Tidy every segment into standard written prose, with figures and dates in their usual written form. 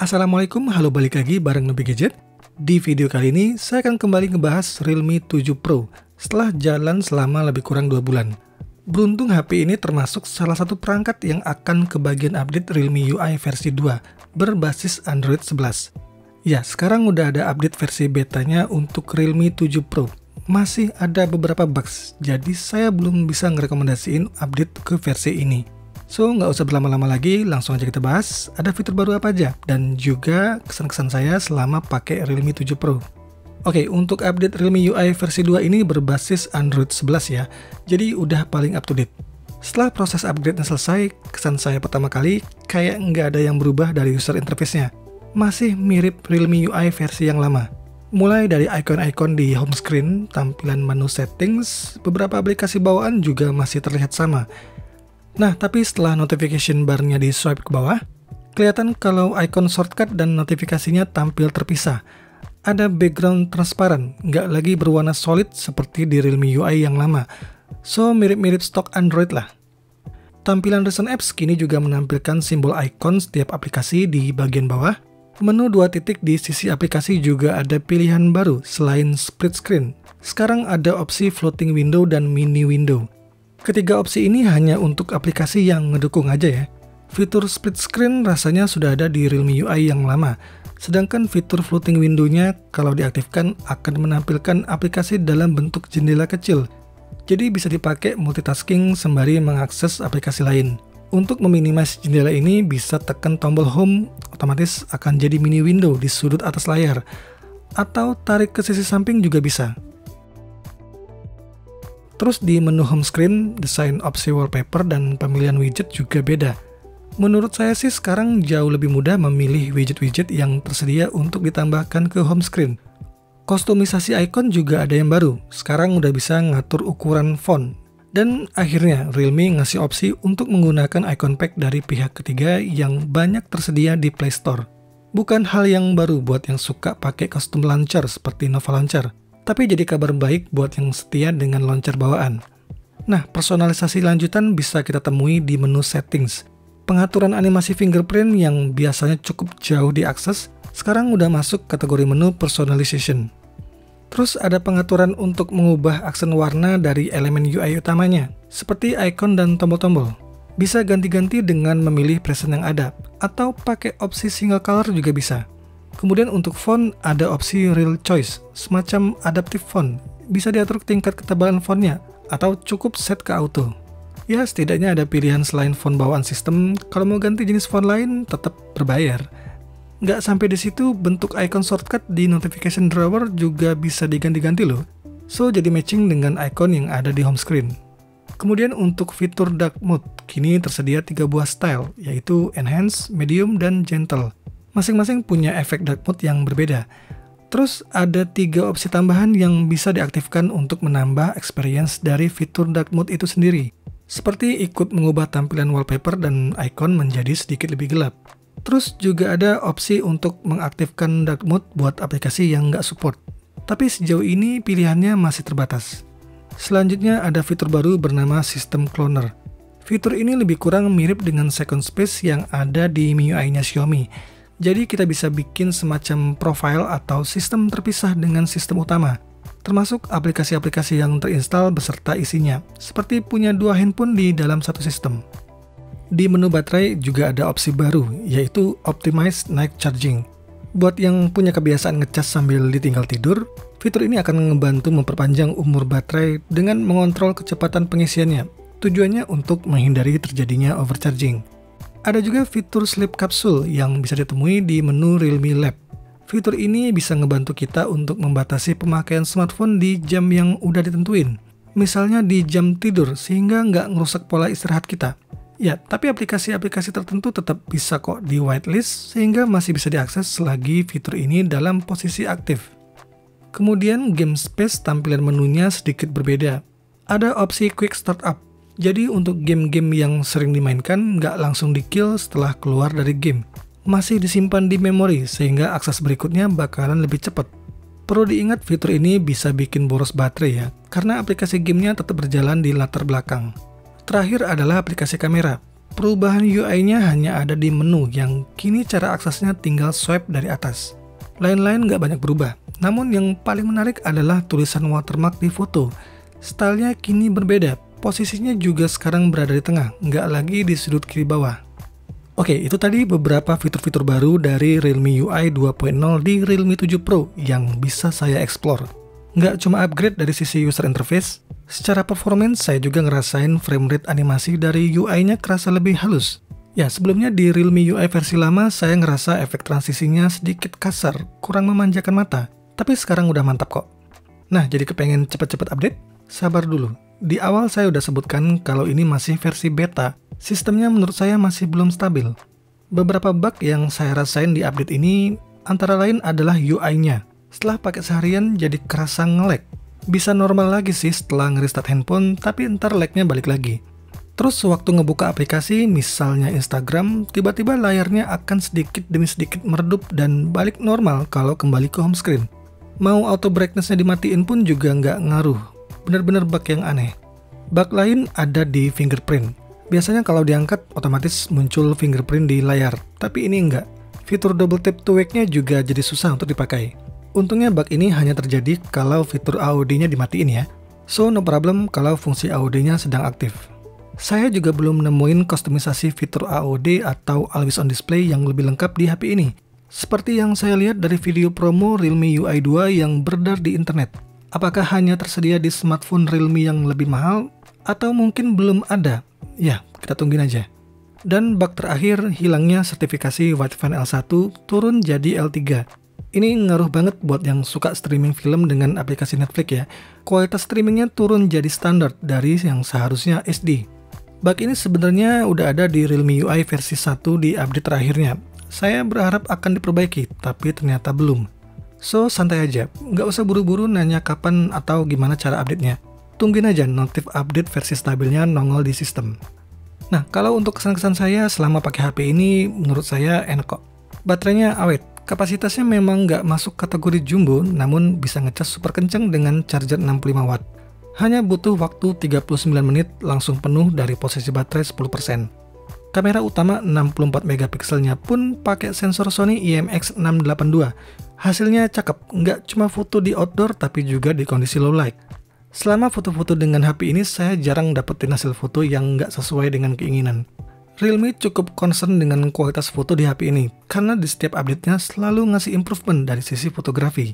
Assalamualaikum, halo balik lagi bareng Nubi Gadget. Di video kali ini, saya akan kembali ngebahas Realme 7 Pro setelah jalan selama lebih kurang 2 bulan. Beruntung HP ini termasuk salah satu perangkat yang akan kebagian update Realme UI versi 2 berbasis Android 11. Ya, sekarang udah ada update versi betanya untuk Realme 7 Pro. Masih ada beberapa bugs, jadi saya belum bisa ngerekomendasiin update ke versi ini. So, nggak usah berlama-lama lagi, langsung aja kita bahas ada fitur baru apa aja, dan juga kesan-kesan saya selama pakai Realme 7 Pro. Oke, untuk update Realme UI versi 2 ini berbasis Android 11 ya, jadi udah paling up to date. Setelah proses upgrade-nya selesai, kesan saya pertama kali kayak nggak ada yang berubah dari user interface-nya. Masih mirip Realme UI versi yang lama. Mulai dari icon-icon di home screen, tampilan menu settings, beberapa aplikasi bawaan juga masih terlihat sama. Nah, tapi setelah notification bar-nya di swipe ke bawah, kelihatan kalau icon shortcut dan notifikasinya tampil terpisah. Ada background transparan, nggak lagi berwarna solid seperti di Realme UI yang lama. So, mirip-mirip stok Android lah. Tampilan recent apps kini juga menampilkan simbol icon setiap aplikasi di bagian bawah. Menu 2 titik di sisi aplikasi juga ada pilihan baru selain split screen. Sekarang ada opsi floating window dan mini window. Ketiga opsi ini hanya untuk aplikasi yang ngedukung aja ya. Fitur split screen rasanya sudah ada di Realme UI yang lama. Sedangkan fitur floating window-nya kalau diaktifkan akan menampilkan aplikasi dalam bentuk jendela kecil. Jadi bisa dipakai multitasking sembari mengakses aplikasi lain. Untuk meminimasi jendela ini bisa tekan tombol home, otomatis akan jadi mini window di sudut atas layar. Atau tarik ke sisi samping juga bisa. Terus di menu home screen, desain opsi wallpaper dan pemilihan widget juga beda. Menurut saya sih sekarang jauh lebih mudah memilih widget-widget yang tersedia untuk ditambahkan ke home screen. Kostumisasi icon juga ada yang baru, sekarang udah bisa ngatur ukuran font. Dan akhirnya Realme ngasih opsi untuk menggunakan icon pack dari pihak ketiga yang banyak tersedia di Play Store. Bukan hal yang baru buat yang suka pakai custom launcher seperti Nova Launcher. Tapi jadi kabar baik buat yang setia dengan launcher bawaan. Nah, personalisasi lanjutan bisa kita temui di menu settings. Pengaturan animasi fingerprint yang biasanya cukup jauh diakses, sekarang udah masuk kategori menu personalization. Terus ada pengaturan untuk mengubah aksen warna dari elemen UI utamanya, seperti icon dan tombol-tombol. Bisa ganti-ganti dengan memilih preset yang ada, atau pakai opsi single color juga bisa. Kemudian untuk font ada opsi Real Choice, semacam adaptive font. Bisa diatur tingkat ketebalan fontnya, atau cukup set ke auto. Ya, setidaknya ada pilihan selain font bawaan sistem, kalau mau ganti jenis font lain tetap berbayar. Nggak sampai di situ, bentuk icon shortcut di notification drawer juga bisa diganti-ganti loh. So, jadi matching dengan icon yang ada di home screen. Kemudian untuk fitur dark mode, kini tersedia 3 buah style, yaitu Enhance, Medium, dan Gentle. Masing-masing punya efek dark mode yang berbeda. Terus ada 3 opsi tambahan yang bisa diaktifkan untuk menambah experience dari fitur dark mode itu sendiri. Seperti ikut mengubah tampilan wallpaper dan icon menjadi sedikit lebih gelap. Terus juga ada opsi untuk mengaktifkan dark mode buat aplikasi yang nggak support. Tapi sejauh ini pilihannya masih terbatas. Selanjutnya ada fitur baru bernama System Cloner. Fitur ini lebih kurang mirip dengan second space yang ada di MIUI-nya Xiaomi. Jadi kita bisa bikin semacam profile atau sistem terpisah dengan sistem utama, termasuk aplikasi-aplikasi yang terinstall beserta isinya, seperti punya 2 handphone di dalam satu sistem. Di menu baterai juga ada opsi baru, yaitu Optimize Night Charging. Buat yang punya kebiasaan ngecas sambil ditinggal tidur, fitur ini akan membantu memperpanjang umur baterai dengan mengontrol kecepatan pengisiannya. Tujuannya untuk menghindari terjadinya overcharging. Ada juga fitur Sleep Capsule yang bisa ditemui di menu Realme Lab. Fitur ini bisa ngebantu kita untuk membatasi pemakaian smartphone di jam yang udah ditentuin. Misalnya di jam tidur, sehingga nggak ngerusak pola istirahat kita. Ya, tapi aplikasi-aplikasi tertentu tetap bisa kok di whitelist, sehingga masih bisa diakses selagi fitur ini dalam posisi aktif. Kemudian game space tampilan menunya sedikit berbeda. Ada opsi Quick Startup. Jadi untuk game-game yang sering dimainkan nggak langsung di-kill setelah keluar dari game. Masih disimpan di memori sehingga akses berikutnya bakalan lebih cepat. Perlu diingat fitur ini bisa bikin boros baterai ya, karena aplikasi gamenya tetap berjalan di latar belakang. Terakhir adalah aplikasi kamera. Perubahan UI-nya hanya ada di menu yang kini cara aksesnya tinggal swipe dari atas. Lain-lain nggak banyak berubah, namun yang paling menarik adalah tulisan watermark di foto. Stylenya kini berbeda, posisinya juga sekarang berada di tengah, nggak lagi di sudut kiri bawah. Oke, itu tadi beberapa fitur-fitur baru dari Realme UI 2.0 di Realme 7 Pro yang bisa saya explore. Nggak cuma upgrade dari sisi user interface, secara performance saya juga ngerasain frame rate animasi dari UI-nya kerasa lebih halus. Ya, sebelumnya di Realme UI versi lama saya ngerasa efek transisinya sedikit kasar, kurang memanjakan mata. Tapi sekarang udah mantap kok. Nah, jadi kepengen cepet-cepet update? Sabar dulu. Di awal saya udah sebutkan kalau ini masih versi beta. Sistemnya menurut saya masih belum stabil. Beberapa bug yang saya rasain di update ini antara lain adalah UI-nya. Setelah pakai seharian jadi kerasa nge-lag. Bisa normal lagi sih setelah nge-restart handphone, tapi ntar lag-nya balik lagi. Terus waktu ngebuka aplikasi, misalnya Instagram, tiba-tiba layarnya akan sedikit demi sedikit meredup dan balik normal kalau kembali ke home screen. Mau auto brightness-nya dimatiin pun juga nggak ngaruh. Bener-bener bug yang aneh. Bug lain ada di fingerprint. Biasanya kalau diangkat, otomatis muncul fingerprint di layar, tapi ini enggak. Fitur double tap to wake-nya juga jadi susah untuk dipakai. Untungnya bug ini hanya terjadi kalau fitur AOD-nya dimatiin ya. So no problem kalau fungsi AOD-nya sedang aktif. Saya juga belum nemuin kustomisasi fitur AOD atau Always On Display yang lebih lengkap di HP ini. Seperti yang saya lihat dari video promo Realme UI 2 yang beredar di internet. Apakah hanya tersedia di smartphone Realme yang lebih mahal? Atau mungkin belum ada? Ya, kita tungguin aja. Dan bug terakhir, hilangnya sertifikasi Widevine L1 turun jadi L3. Ini ngaruh banget buat yang suka streaming film dengan aplikasi Netflix ya. Kualitas streamingnya turun jadi standar dari yang seharusnya HD. Bug ini sebenarnya udah ada di Realme UI versi 1 di update terakhirnya. Saya berharap akan diperbaiki, tapi ternyata belum. So, santai aja. Nggak usah buru-buru nanya kapan atau gimana cara update-nya. Tungguin aja notif update versi stabilnya nongol di sistem. Nah, kalau untuk kesan-kesan saya selama pakai HP ini, menurut saya enak kok. Baterainya awet. Kapasitasnya memang nggak masuk kategori jumbo, namun bisa ngecas super kenceng dengan charger 65 watt. Hanya butuh waktu 39 menit langsung penuh dari posisi baterai 10%. Kamera utama 64 megapikselnya pun pakai sensor Sony IMX682. Hasilnya cakep, nggak cuma foto di outdoor tapi juga di kondisi low light. Selama foto-foto dengan HP ini saya jarang dapetin hasil foto yang nggak sesuai dengan keinginan. Realme cukup concern dengan kualitas foto di HP ini, karena di setiap update-nya selalu ngasih improvement dari sisi fotografi.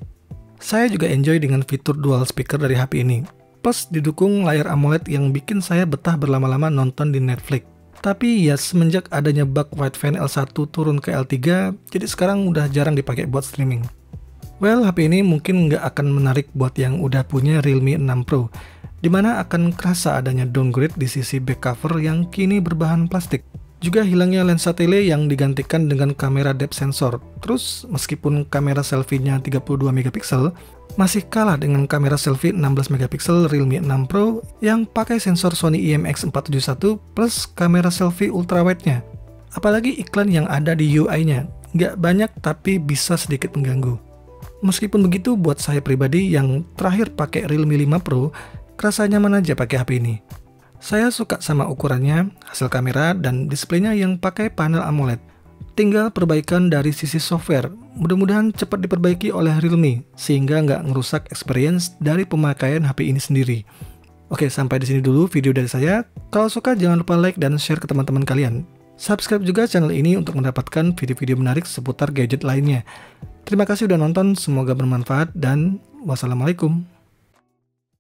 Saya juga enjoy dengan fitur dual speaker dari HP ini, plus didukung layar AMOLED yang bikin saya betah berlama-lama nonton di Netflix. Tapi ya semenjak adanya bug Widevine L1 turun ke L3, jadi sekarang udah jarang dipakai buat streaming. Well, HP ini mungkin nggak akan menarik buat yang udah punya Realme 6 Pro, dimana akan kerasa adanya downgrade di sisi back cover yang kini berbahan plastik. Juga hilangnya lensa tele yang digantikan dengan kamera depth sensor. Terus, meskipun kamera selfie-nya 32 megapiksel, masih kalah dengan kamera selfie 16 megapiksel Realme 6 Pro yang pakai sensor Sony IMX471 plus kamera selfie ultrawide-nya. Apalagi iklan yang ada di UI-nya, nggak banyak tapi bisa sedikit mengganggu. Meskipun begitu, buat saya pribadi yang terakhir pakai Realme 5 Pro, kerasa nyaman aja pakai HP ini. Saya suka sama ukurannya, hasil kamera, dan displaynya yang pakai panel AMOLED. Tinggal perbaikan dari sisi software, mudah-mudahan cepat diperbaiki oleh Realme, sehingga nggak ngerusak experience dari pemakaian HP ini sendiri. Oke, sampai di sini dulu video dari saya. Kalau suka jangan lupa like dan share ke teman-teman kalian. Subscribe juga channel ini untuk mendapatkan video-video menarik seputar gadget lainnya. Terima kasih udah nonton, semoga bermanfaat, dan wassalamualaikum.